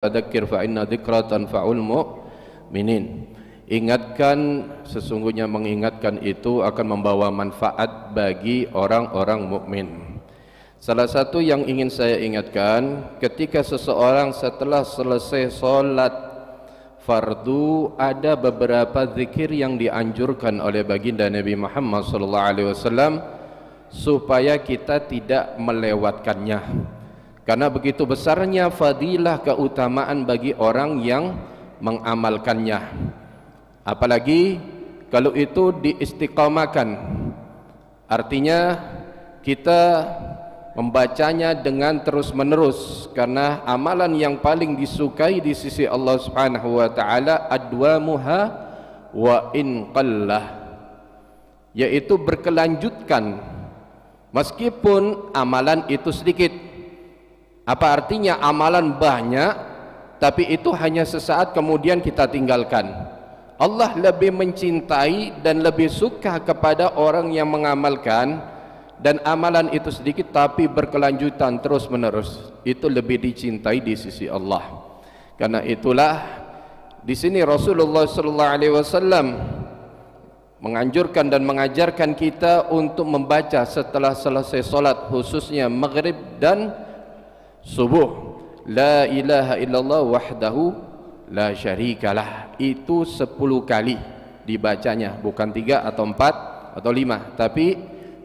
Fadzakir fa inna dzikra tanfa'ul mu'minin. Ingatkan, sesungguhnya mengingatkan itu akan membawa manfaat bagi orang-orang mukmin. Salah satu yang ingin saya ingatkan, ketika seseorang setelah selesai sholat fardu, ada beberapa zikir yang dianjurkan oleh baginda Nabi Muhammad SAW supaya kita tidak melewatkannya. Karena begitu besarnya fadilah keutamaan bagi orang yang mengamalkannya. Apalagi kalau itu diistiqamahkan. Artinya kita membacanya dengan terus menerus, karena amalan yang paling disukai di sisi Allah Subhanahu wa taala adwamuha wa in qallah, yaitu berkelanjutkan meskipun amalan itu sedikit. Apa artinya amalan banyak tapi itu hanya sesaat kemudian kita tinggalkan? Allah lebih mencintai dan lebih suka kepada orang yang mengamalkan dan amalan itu sedikit tapi berkelanjutan terus menerus. Itu lebih dicintai di sisi Allah. Karena itulah di sini Rasulullah SAW menganjurkan dan mengajarkan kita untuk membaca setelah selesai solat, khususnya maghrib dan subuh, la ilaha illallah wahdahu la syarikalah. Itu 10 kali dibacanya, bukan 3 atau 4 atau 5, tapi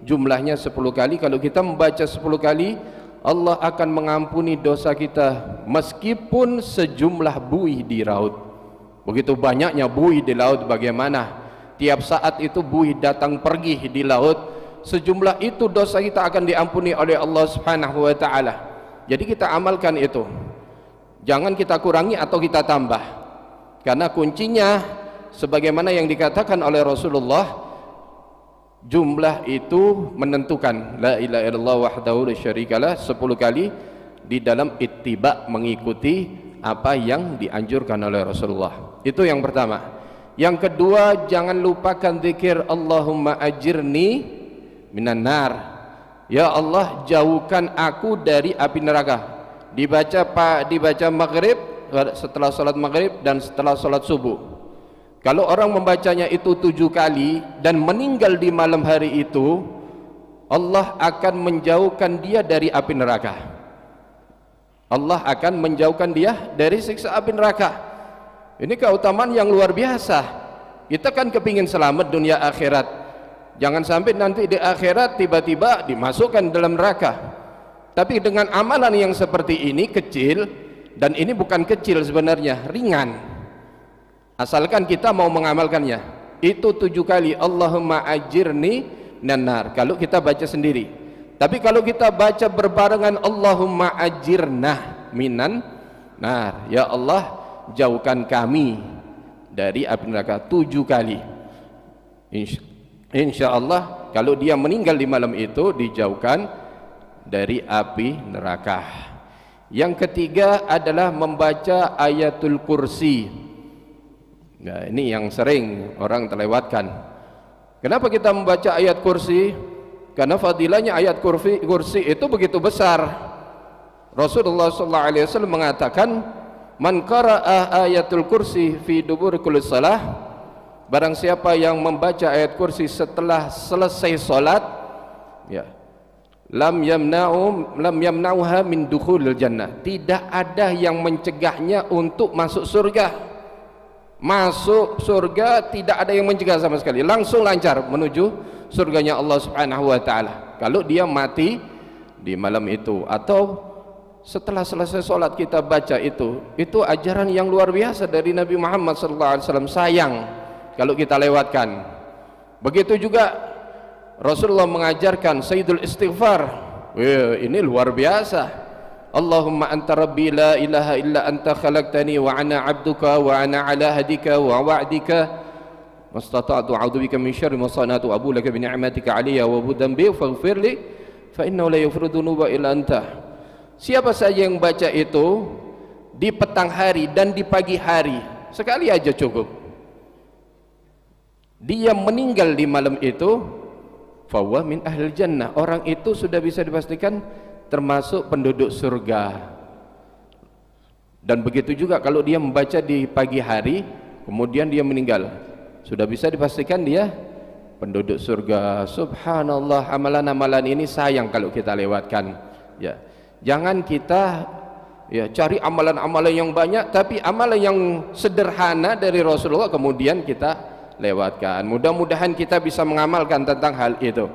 jumlahnya 10 kali. Kalau kita membaca 10 kali, Allah akan mengampuni dosa kita meskipun sejumlah buih di laut. Begitu banyaknya buih di laut, bagaimana tiap saat itu buih datang pergi di laut, sejumlah itu dosa kita akan diampuni oleh Allah Subhanahu wa taala. Jadi kita amalkan itu, jangan kita kurangi atau kita tambah, karena kuncinya sebagaimana yang dikatakan oleh Rasulullah, jumlah itu menentukan. La ilaha illallah wahdahu la syarikalah 10 kali di dalam ittiba, mengikuti apa yang dianjurkan oleh Rasulullah. Itu yang pertama. Yang kedua, jangan lupakan zikir Allahumma ajirni minan nar. Ya Allah, jauhkan aku dari api neraka. Dibaca maghrib, setelah salat maghrib dan setelah salat subuh. Kalau orang membacanya itu 7 kali dan meninggal di malam hari itu, Allah akan menjauhkan dia dari api neraka. Allah akan menjauhkan dia dari siksa api neraka. Ini keutamaan yang luar biasa. Kita kan kepingin selamat dunia akhirat. Jangan sampai nanti di akhirat tiba-tiba dimasukkan dalam neraka. Tapi dengan amalan yang seperti ini kecil, dan ini bukan kecil sebenarnya, ringan, asalkan kita mau mengamalkannya. Itu 7 kali Allahumma ajirni nanar kalau kita baca sendiri. Tapi kalau kita baca berbarengan Allahumma ajirna minan nar, ya Allah jauhkan kami dari api neraka 7 kali. Insya Allah kalau dia meninggal di malam itu dijauhkan dari api neraka. Yang ketiga adalah membaca ayatul kursi. Nah, ini yang sering orang terlewatkan. Kenapa kita membaca ayat kursi? Karena fadilahnya ayat kursi itu begitu besar. Rasulullah SAW mengatakan, man qara'a ayatul kursi fi dubur kulli salah, barang siapa yang membaca ayat kursi setelah selesai solat, ya, lam yamna'uha min dukhulil jannah, tidak ada yang mencegahnya untuk masuk surga. Masuk surga tidak ada yang mencegah sama sekali, langsung lancar menuju surganya Allah Subhanahu wa taala kalau dia mati di malam itu. Atau setelah selesai sholat kita baca itu ajaran yang luar biasa dari Nabi Muhammad SAW. Sayang kalau kita lewatkan. Begitu juga Rasulullah mengajarkan sayyidul istighfar. Ini luar biasa. Allahumma anta rabbi la ilaha illa anta khalaqtani wa ana abduka wa ana ala hadika wa wa'dika mastata'tu a'udzubika min syarri ma sana'tu abu laka bi ni'matika 'alayya wa budambi faghfirli fa innahu la yaghfiru dzunuba illa anta. Siapa saja yang baca itu di petang hari dan di pagi hari, sekali aja cukup, dia meninggal di malam itu, fahuwa min ahlil jannah, orang itu sudah bisa dipastikan termasuk penduduk surga. Dan begitu juga kalau dia membaca di pagi hari kemudian dia meninggal, sudah bisa dipastikan dia penduduk surga. Subhanallah, amalan-amalan ini sayang kalau kita lewatkan. Ya, jangan kita ya cari amalan-amalan yang banyak tapi amalan yang sederhana dari Rasulullah kemudian kita lewatkan. Mudah-mudahan kita bisa mengamalkan tentang hal itu.